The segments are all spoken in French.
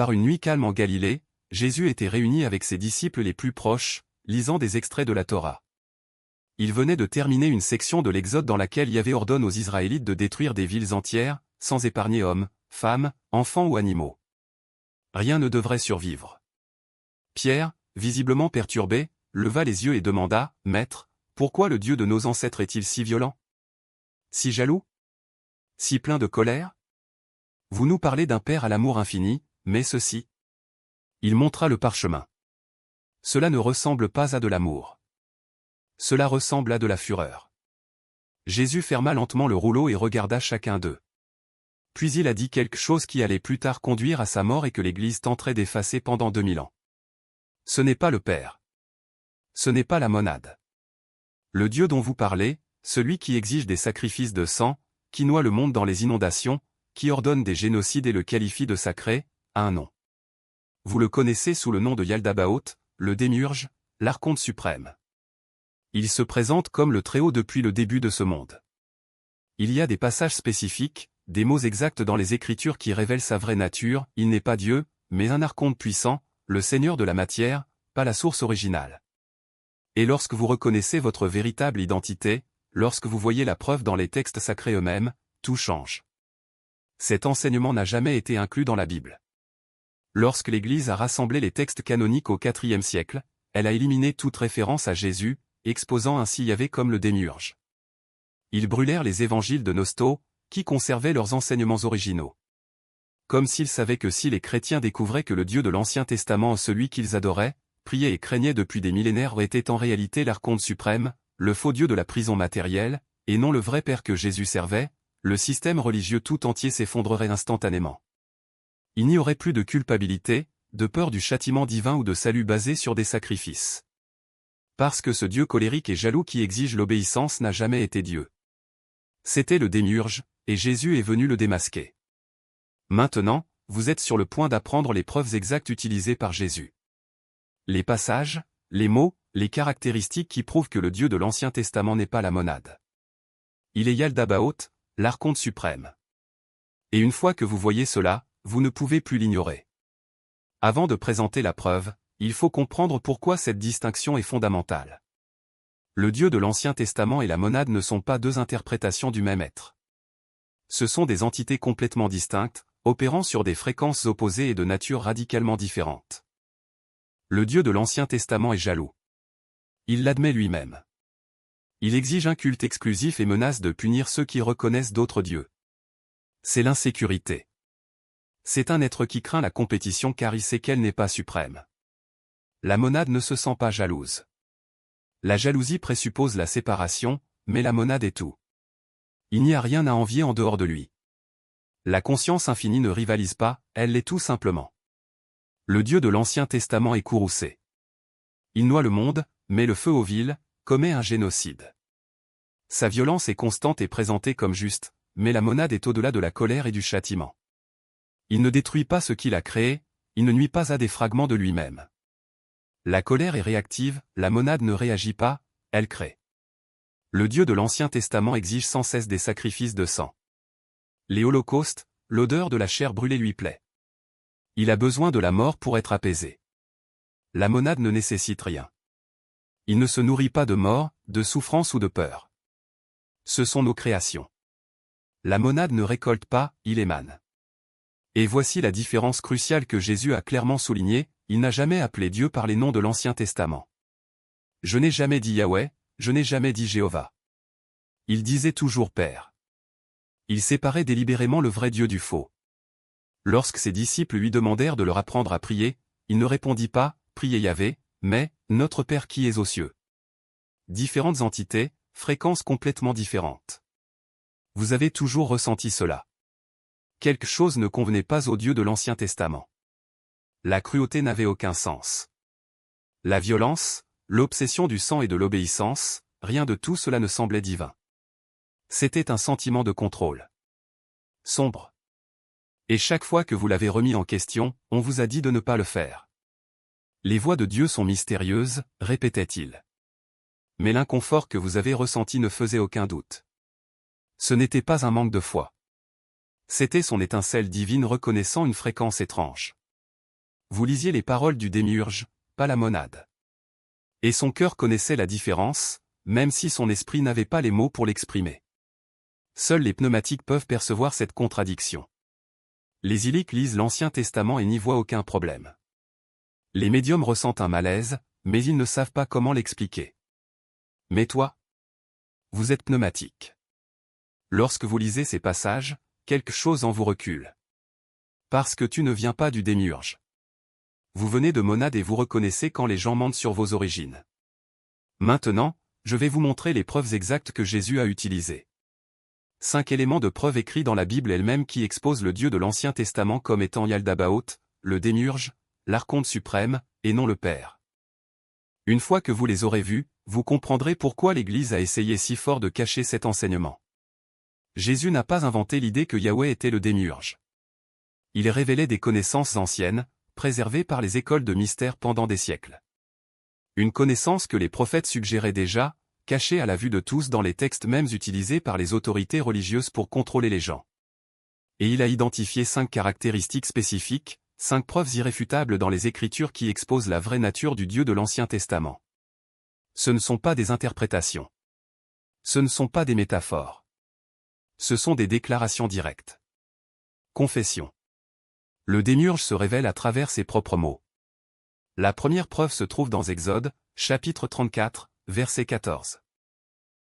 Par une nuit calme en Galilée, Jésus était réuni avec ses disciples les plus proches, lisant des extraits de la Torah. Il venait de terminer une section de l'Exode dans laquelle Yahvé ordonne aux Israélites de détruire des villes entières, sans épargner hommes, femmes, enfants ou animaux. Rien ne devrait survivre. Pierre, visiblement perturbé, leva les yeux et demanda, « Maître, pourquoi le Dieu de nos ancêtres est-il si violent? Si jaloux? Si plein de colère? Vous nous parlez d'un Père à l'amour infini, mais ceci. » Il montra le parchemin. Cela ne ressemble pas à de l'amour. Cela ressemble à de la fureur. Jésus ferma lentement le rouleau et regarda chacun d'eux. Puis il a dit quelque chose qui allait plus tard conduire à sa mort et que l'Église tenterait d'effacer pendant 2000 ans. Ce n'est pas le Père. Ce n'est pas la monade. Le Dieu dont vous parlez, celui qui exige des sacrifices de sang, qui noie le monde dans les inondations, qui ordonne des génocides et le qualifie de sacré, a un nom. Vous le connaissez sous le nom de Yaldabaoth, le démiurge, l'archonte suprême. Il se présente comme le Très-Haut depuis le début de ce monde. Il y a des passages spécifiques, des mots exacts dans les Écritures qui révèlent sa vraie nature, il n'est pas Dieu, mais un archonte puissant, le Seigneur de la matière, pas la source originale. Et lorsque vous reconnaissez votre véritable identité, lorsque vous voyez la preuve dans les textes sacrés eux-mêmes, tout change. Cet enseignement n'a jamais été inclus dans la Bible. Lorsque l'Église a rassemblé les textes canoniques au IVe siècle, elle a éliminé toute référence à Jésus, exposant ainsi Yahvé comme le démiurge. Ils brûlèrent les évangiles de Nosto, qui conservaient leurs enseignements originaux. Comme s'ils savaient que si les chrétiens découvraient que le Dieu de l'Ancien Testament, celui qu'ils adoraient, priaient et craignaient depuis des millénaires, était en réalité l'archonte suprême, le faux Dieu de la prison matérielle, et non le vrai Père que Jésus servait, le système religieux tout entier s'effondrerait instantanément. Il n'y aurait plus de culpabilité, de peur du châtiment divin ou de salut basé sur des sacrifices. Parce que ce Dieu colérique et jaloux qui exige l'obéissance n'a jamais été Dieu. C'était le démiurge, et Jésus est venu le démasquer. Maintenant, vous êtes sur le point d'apprendre les preuves exactes utilisées par Jésus. Les passages, les mots, les caractéristiques qui prouvent que le Dieu de l'Ancien Testament n'est pas la monade. Il est Yaldabaoth, l'archonte suprême. Et une fois que vous voyez cela, vous ne pouvez plus l'ignorer. Avant de présenter la preuve, il faut comprendre pourquoi cette distinction est fondamentale. Le Dieu de l'Ancien Testament et la monade ne sont pas deux interprétations du même être. Ce sont des entités complètement distinctes, opérant sur des fréquences opposées et de nature radicalement différente. Le Dieu de l'Ancien Testament est jaloux. Il l'admet lui-même. Il exige un culte exclusif et menace de punir ceux qui reconnaissent d'autres dieux. C'est l'insécurité. C'est un être qui craint la compétition car il sait qu'elle n'est pas suprême. La monade ne se sent pas jalouse. La jalousie présuppose la séparation, mais la monade est tout. Il n'y a rien à envier en dehors de lui. La conscience infinie ne rivalise pas, elle l'est tout simplement. Le Dieu de l'Ancien Testament est courroucé. Il noie le monde, met le feu aux villes, commet un génocide. Sa violence est constante et présentée comme juste, mais la monade est au-delà de la colère et du châtiment. Il ne détruit pas ce qu'il a créé, il ne nuit pas à des fragments de lui-même. La colère est réactive, la monade ne réagit pas, elle crée. Le Dieu de l'Ancien Testament exige sans cesse des sacrifices de sang. Les holocaustes, l'odeur de la chair brûlée lui plaît. Il a besoin de la mort pour être apaisé. La monade ne nécessite rien. Il ne se nourrit pas de mort, de souffrance ou de peur. Ce sont nos créations. La monade ne récolte pas, il émane. Et voici la différence cruciale que Jésus a clairement soulignée, il n'a jamais appelé Dieu par les noms de l'Ancien Testament. Je n'ai jamais dit Yahweh, je n'ai jamais dit Jéhovah. Il disait toujours Père. Il séparait délibérément le vrai Dieu du faux. Lorsque ses disciples lui demandèrent de leur apprendre à prier, il ne répondit pas, priez Yahvé, mais, notre Père qui es aux cieux. Différentes entités, fréquences complètement différentes. Vous avez toujours ressenti cela. Quelque chose ne convenait pas au Dieu de l'Ancien Testament. La cruauté n'avait aucun sens. La violence, l'obsession du sang et de l'obéissance, rien de tout cela ne semblait divin. C'était un sentiment de contrôle. Sombre. Et chaque fois que vous l'avez remis en question, on vous a dit de ne pas le faire. Les voix de Dieu sont mystérieuses, répétait-il. Mais l'inconfort que vous avez ressenti ne faisait aucun doute. Ce n'était pas un manque de foi. C'était son étincelle divine reconnaissant une fréquence étrange. vous lisiez les paroles du démiurge, pas la monade. Et son cœur connaissait la différence, même si son esprit n'avait pas les mots pour l'exprimer. Seuls les pneumatiques peuvent percevoir cette contradiction. Les illiques lisent l'Ancien Testament et n'y voient aucun problème. Les médiums ressentent un malaise, mais ils ne savent pas comment l'expliquer. Mais toi, vous êtes pneumatique. Lorsque vous lisez ces passages, quelque chose en vous recule. Parce que tu ne viens pas du démiurge. Vous venez de monade et vous reconnaissez quand les gens mentent sur vos origines. Maintenant, je vais vous montrer les preuves exactes que Jésus a utilisées. 5 éléments de preuve écrits dans la Bible elle-même qui exposent le Dieu de l'Ancien Testament comme étant Yaldabaoth, le démiurge, l'archonte suprême, et non le Père. Une fois que vous les aurez vus, vous comprendrez pourquoi l'Église a essayé si fort de cacher cet enseignement. Jésus n'a pas inventé l'idée que Yahweh était le démiurge. Il révélait des connaissances anciennes, préservées par les écoles de mystère pendant des siècles. Une connaissance que les prophètes suggéraient déjà, cachée à la vue de tous dans les textes mêmes utilisés par les autorités religieuses pour contrôler les gens. Et il a identifié 5 caractéristiques spécifiques, 5 preuves irréfutables dans les Écritures qui exposent la vraie nature du Dieu de l'Ancien Testament. Ce ne sont pas des interprétations. Ce ne sont pas des métaphores. Ce sont des déclarations directes. Confession. Le démiurge se révèle à travers ses propres mots. La première preuve se trouve dans Exode, chapitre 34, verset 14.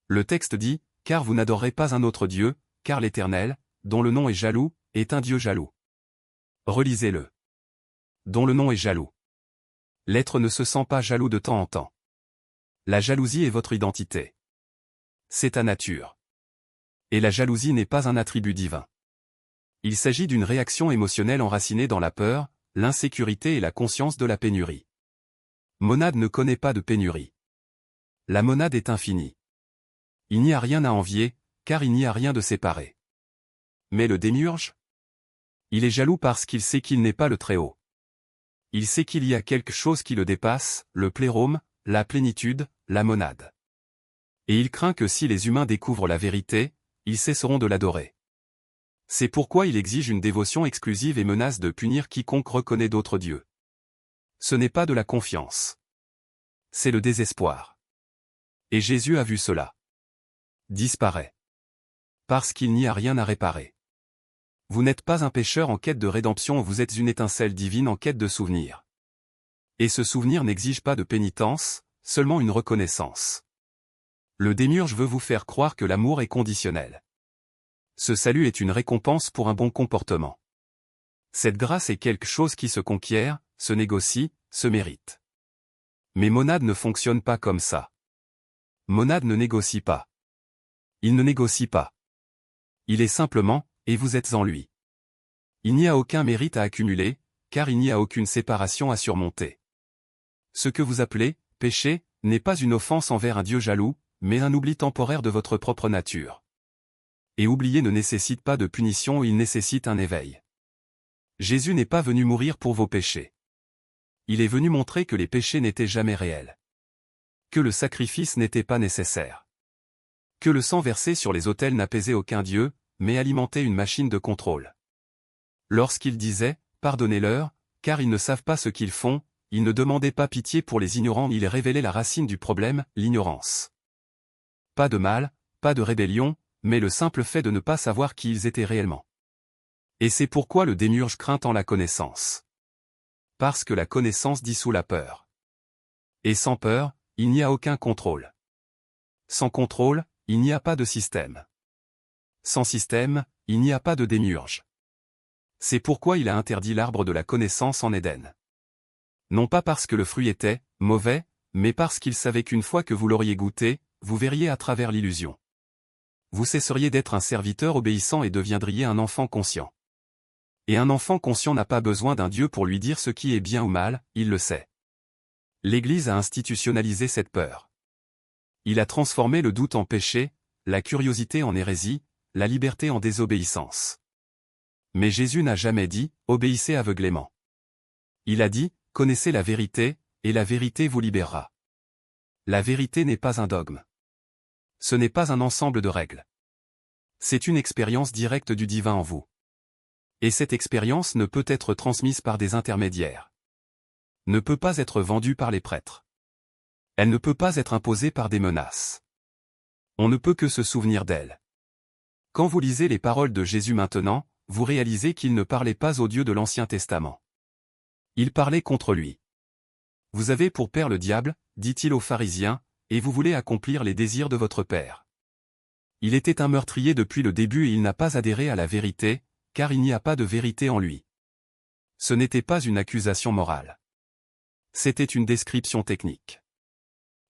Le texte dit, « Car vous n'adorerez pas un autre Dieu, car l'Éternel, dont le nom est jaloux, est un Dieu jaloux. » Relisez-le. Dont le nom est jaloux. L'être ne se sent pas jaloux de temps en temps. La jalousie est votre identité. C'est ta nature. Et la jalousie n'est pas un attribut divin. Il s'agit d'une réaction émotionnelle enracinée dans la peur, l'insécurité et la conscience de la pénurie. Monade ne connaît pas de pénurie. La monade est infinie. Il n'y a rien à envier, car il n'y a rien de séparé. Mais le démiurge? Il est jaloux parce qu'il sait qu'il n'est pas le Très-Haut. Il sait qu'il y a quelque chose qui le dépasse, le plérôme, la plénitude, la monade. Et il craint que si les humains découvrent la vérité, ils cesseront de l'adorer. C'est pourquoi il exige une dévotion exclusive et menace de punir quiconque reconnaît d'autres dieux. Ce n'est pas de la confiance. C'est le désespoir. Et Jésus a vu cela. Disparaît. Parce qu'il n'y a rien à réparer. Vous n'êtes pas un pécheur en quête de rédemption, vous êtes une étincelle divine en quête de souvenir. Et ce souvenir n'exige pas de pénitence, seulement une reconnaissance. Le démiurge veut vous faire croire que l'amour est conditionnel. Ce salut est une récompense pour un bon comportement. Cette grâce est quelque chose qui se conquiert, se négocie, se mérite. Mais monade ne fonctionne pas comme ça. Monade ne négocie pas. Il ne négocie pas. Il est simplement, et vous êtes en lui. Il n'y a aucun mérite à accumuler, car il n'y a aucune séparation à surmonter. Ce que vous appelez péché n'est pas une offense envers un Dieu jaloux, mais un oubli temporaire de votre propre nature. Et oublier ne nécessite pas de punition, il nécessite un éveil. Jésus n'est pas venu mourir pour vos péchés. Il est venu montrer que les péchés n'étaient jamais réels. Que le sacrifice n'était pas nécessaire. Que le sang versé sur les autels n'apaisait aucun Dieu, mais alimentait une machine de contrôle. Lorsqu'il disait « Pardonnez-leur, car ils ne savent pas ce qu'ils font », il ne demandait pas pitié pour les ignorants, il révélait la racine du problème, l'ignorance. Pas de mal, pas de rébellion, mais le simple fait de ne pas savoir qui ils étaient réellement. Et c'est pourquoi le démiurge craint tant la connaissance. Parce que la connaissance dissout la peur. Et sans peur, il n'y a aucun contrôle. Sans contrôle, il n'y a pas de système. Sans système, il n'y a pas de démiurge. C'est pourquoi il a interdit l'arbre de la connaissance en Éden. Non pas parce que le fruit était mauvais, mais parce qu'il savait qu'une fois que vous l'auriez goûté, vous verriez à travers l'illusion. Vous cesseriez d'être un serviteur obéissant et deviendriez un enfant conscient. Et un enfant conscient n'a pas besoin d'un Dieu pour lui dire ce qui est bien ou mal, il le sait. L'Église a institutionnalisé cette peur. Il a transformé le doute en péché, la curiosité en hérésie, la liberté en désobéissance. Mais Jésus n'a jamais dit « obéissez aveuglément ». Il a dit « connaissez la vérité, et la vérité vous libérera ». La vérité n'est pas un dogme. Ce n'est pas un ensemble de règles. C'est une expérience directe du divin en vous. Et cette expérience ne peut être transmise par des intermédiaires. ne peut pas être vendue par les prêtres. Elle ne peut pas être imposée par des menaces. On ne peut que se souvenir d'elle. Quand vous lisez les paroles de Jésus maintenant, vous réalisez qu'il ne parlait pas au Dieu de l'Ancien Testament. Il parlait contre lui. Vous avez pour père le diable, dit-il aux pharisiens, et vous voulez accomplir les désirs de votre père. Il était un meurtrier depuis le début et il n'a pas adhéré à la vérité, car il n'y a pas de vérité en lui. Ce n'était pas une accusation morale. C'était une description technique.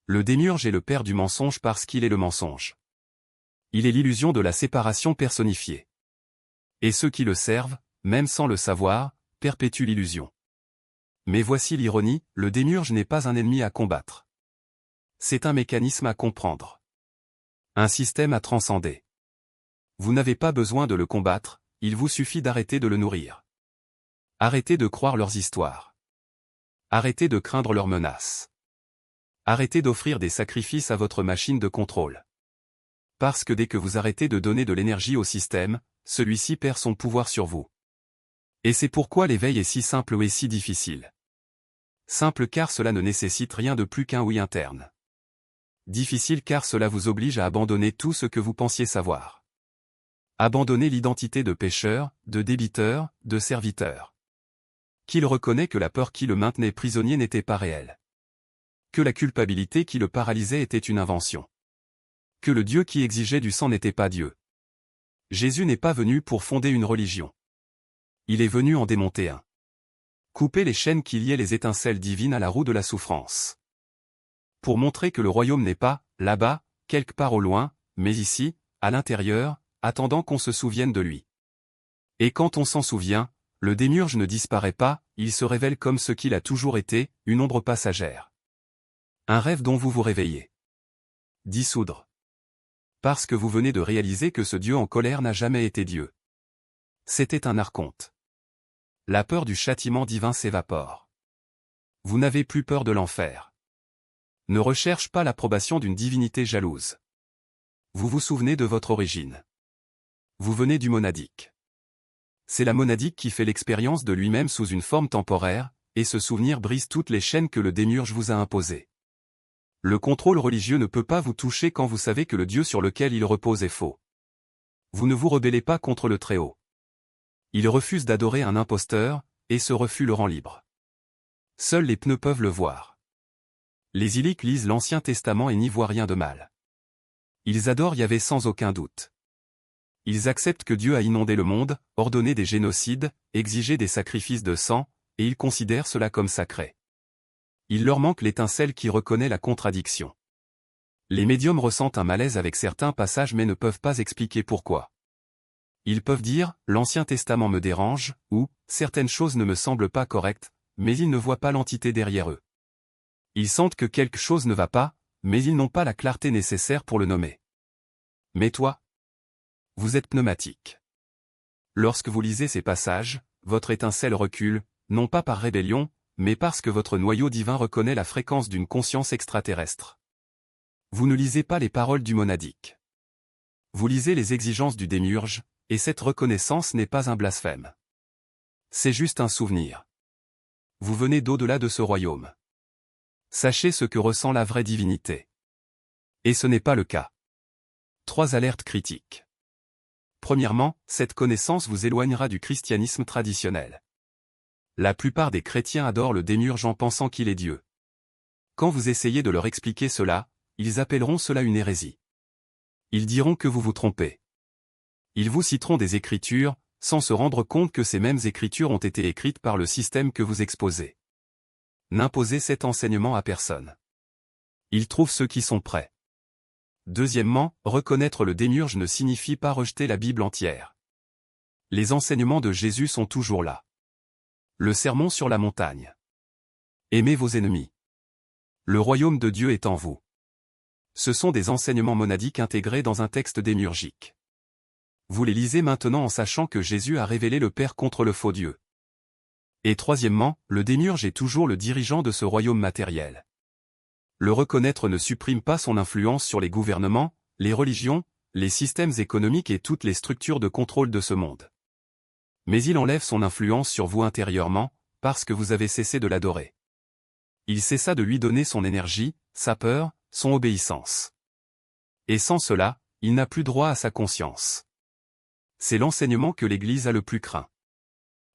Le démiurge est le père du mensonge parce qu'il est le mensonge. Il est l'illusion de la séparation personnifiée. Et ceux qui le servent, même sans le savoir, perpétuent l'illusion. Mais voici l'ironie, le démiurge n'est pas un ennemi à combattre. C'est un mécanisme à comprendre. Un système à transcender. Vous n'avez pas besoin de le combattre, il vous suffit d'arrêter de le nourrir. Arrêtez de croire leurs histoires. Arrêtez de craindre leurs menaces. Arrêtez d'offrir des sacrifices à votre machine de contrôle. Parce que dès que vous arrêtez de donner de l'énergie au système, celui-ci perd son pouvoir sur vous. Et c'est pourquoi l'éveil est si simple et si difficile. Simple car cela ne nécessite rien de plus qu'un oui interne. Difficile car cela vous oblige à abandonner tout ce que vous pensiez savoir. Abandonner l'identité de pécheur, de débiteur, de serviteur. Qu'il reconnaît que la peur qui le maintenait prisonnier n'était pas réelle. Que la culpabilité qui le paralysait était une invention. Que le Dieu qui exigeait du sang n'était pas Dieu. Jésus n'est pas venu pour fonder une religion. Il est venu en démonter un. Couper les chaînes qui liaient les étincelles divines à la roue de la souffrance. Pour montrer que le royaume n'est pas, là-bas, quelque part au loin, mais ici, à l'intérieur, attendant qu'on se souvienne de lui. Et quand on s'en souvient, le démiurge ne disparaît pas, il se révèle comme ce qu'il a toujours été, une ombre passagère. Un rêve dont vous vous réveillez. Dissoudre. Parce que vous venez de réaliser que ce Dieu en colère n'a jamais été Dieu. C'était un archonte. La peur du châtiment divin s'évapore. Vous n'avez plus peur de l'enfer. Ne recherche pas l'approbation d'une divinité jalouse. Vous vous souvenez de votre origine. Vous venez du monadique. C'est la monadique qui fait l'expérience de lui-même sous une forme temporaire, et ce souvenir brise toutes les chaînes que le démiurge vous a imposées. Le contrôle religieux ne peut pas vous toucher quand vous savez que le Dieu sur lequel il repose est faux. Vous ne vous rebellez pas contre le Très-Haut. Il refuse d'adorer un imposteur, et ce refus le rend libre. Seuls les pneus peuvent le voir. Les Illiques lisent l'Ancien Testament et n'y voient rien de mal. Ils adorent Yahvé sans aucun doute. Ils acceptent que Dieu a inondé le monde, ordonné des génocides, exigé des sacrifices de sang, et ils considèrent cela comme sacré. Il leur manque l'étincelle qui reconnaît la contradiction. Les médiums ressentent un malaise avec certains passages mais ne peuvent pas expliquer pourquoi. Ils peuvent dire « l'Ancien Testament me dérange » ou « certaines choses ne me semblent pas correctes », mais ils ne voient pas l'entité derrière eux. Ils sentent que quelque chose ne va pas, mais ils n'ont pas la clarté nécessaire pour le nommer. Mais toi, vous êtes pneumatique. Lorsque vous lisez ces passages, votre étincelle recule, non pas par rébellion, mais parce que votre noyau divin reconnaît la fréquence d'une conscience extraterrestre. Vous ne lisez pas les paroles du monadique. Vous lisez les exigences du démiurge, et cette reconnaissance n'est pas un blasphème. C'est juste un souvenir. Vous venez d'au-delà de ce royaume. Sachez ce que ressent la vraie divinité. Et ce n'est pas le cas. 3 alertes critiques. Premièrement, cette connaissance vous éloignera du christianisme traditionnel. La plupart des chrétiens adorent le démiurge en pensant qu'il est Dieu. Quand vous essayez de leur expliquer cela, ils appelleront cela une hérésie. Ils diront que vous vous trompez. Ils vous citeront des écritures, sans se rendre compte que ces mêmes écritures ont été écrites par le système que vous exposez. N'imposez cet enseignement à personne. Ils trouvent ceux qui sont prêts. Deuxièmement, reconnaître le démiurge ne signifie pas rejeter la Bible entière. Les enseignements de Jésus sont toujours là. Le sermon sur la montagne. Aimez vos ennemis. Le royaume de Dieu est en vous. Ce sont des enseignements monadiques intégrés dans un texte démiurgique. Vous les lisez maintenant en sachant que Jésus a révélé le Père contre le faux Dieu. Et troisièmement, le démiurge est toujours le dirigeant de ce royaume matériel. Le reconnaître ne supprime pas son influence sur les gouvernements, les religions, les systèmes économiques et toutes les structures de contrôle de ce monde. Mais il enlève son influence sur vous intérieurement, parce que vous avez cessé de l'adorer. Il cessa de lui donner son énergie, sa peur, son obéissance. Et sans cela, il n'a plus droit à sa conscience. C'est l'enseignement que l'Église a le plus craint.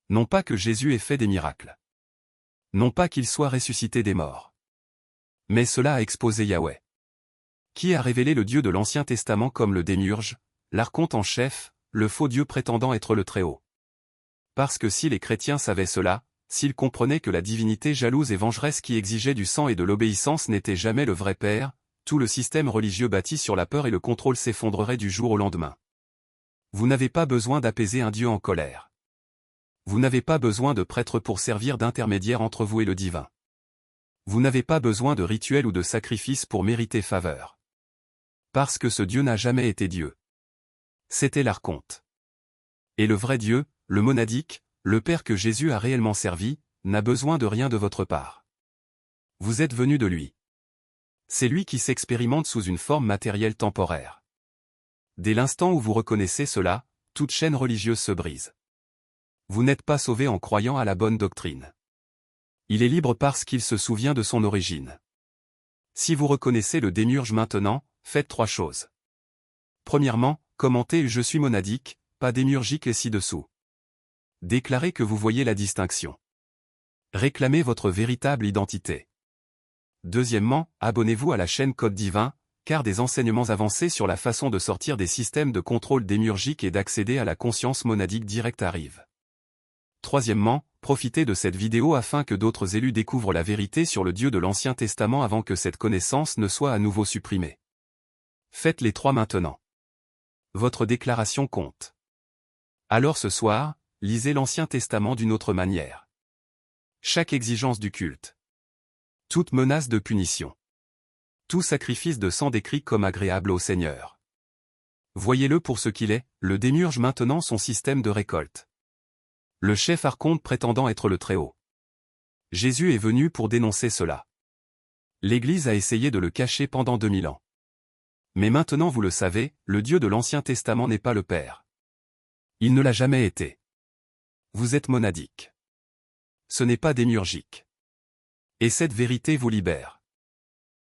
Non pas que Jésus ait fait des miracles. Non pas qu'il soit ressuscité des morts. Mais cela a exposé Yahweh. Qui a révélé le Dieu de l'Ancien Testament comme le démiurge, l'archonte en chef, le faux Dieu prétendant être le Très-Haut. Parce que si les chrétiens savaient cela, s'ils comprenaient que la divinité jalouse et vengeresse qui exigeait du sang et de l'obéissance n'était jamais le vrai Père, tout le système religieux bâti sur la peur et le contrôle s'effondrerait du jour au lendemain. Vous n'avez pas besoin d'apaiser un Dieu en colère. Vous n'avez pas besoin de prêtres pour servir d'intermédiaire entre vous et le divin. Vous n'avez pas besoin de rituels ou de sacrifices pour mériter faveur. Parce que ce Dieu n'a jamais été Dieu. C'était l'archonte. Et le vrai Dieu, le monadique, le Père que Jésus a réellement servi, n'a besoin de rien de votre part. Vous êtes venus de lui. C'est lui qui s'expérimente sous une forme matérielle temporaire. Dès l'instant où vous reconnaissez cela, toute chaîne religieuse se brise. Vous n'êtes pas sauvé en croyant à la bonne doctrine. Il est libre parce qu'il se souvient de son origine. Si vous reconnaissez le démiurge maintenant, faites 3 choses. Premièrement, commentez « Je suis monadique, pas démiurgique » et ci-dessous. Déclarez que vous voyez la distinction. Réclamez votre véritable identité. Deuxièmement, abonnez-vous à la chaîne Code Divin, car des enseignements avancés sur la façon de sortir des systèmes de contrôle démiurgique et d'accéder à la conscience monadique directe arrivent. Troisièmement, profitez de cette vidéo afin que d'autres élus découvrent la vérité sur le Dieu de l'Ancien Testament avant que cette connaissance ne soit à nouveau supprimée. Faites les 3 maintenant. Votre déclaration compte. Alors ce soir, lisez l'Ancien Testament d'une autre manière. Chaque exigence du culte. Toute menace de punition. Tout sacrifice de sang décrit comme agréable au Seigneur. Voyez-le pour ce qu'il est, le démiurge maintenant son système de récolte. Le chef archonte prétendant être le Très-Haut. Jésus est venu pour dénoncer cela. L'Église a essayé de le cacher pendant 2000 ans. Mais maintenant vous le savez, le Dieu de l'Ancien Testament n'est pas le Père. Il ne l'a jamais été. Vous êtes monadique. Ce n'est pas démiurgique. Et cette vérité vous libère.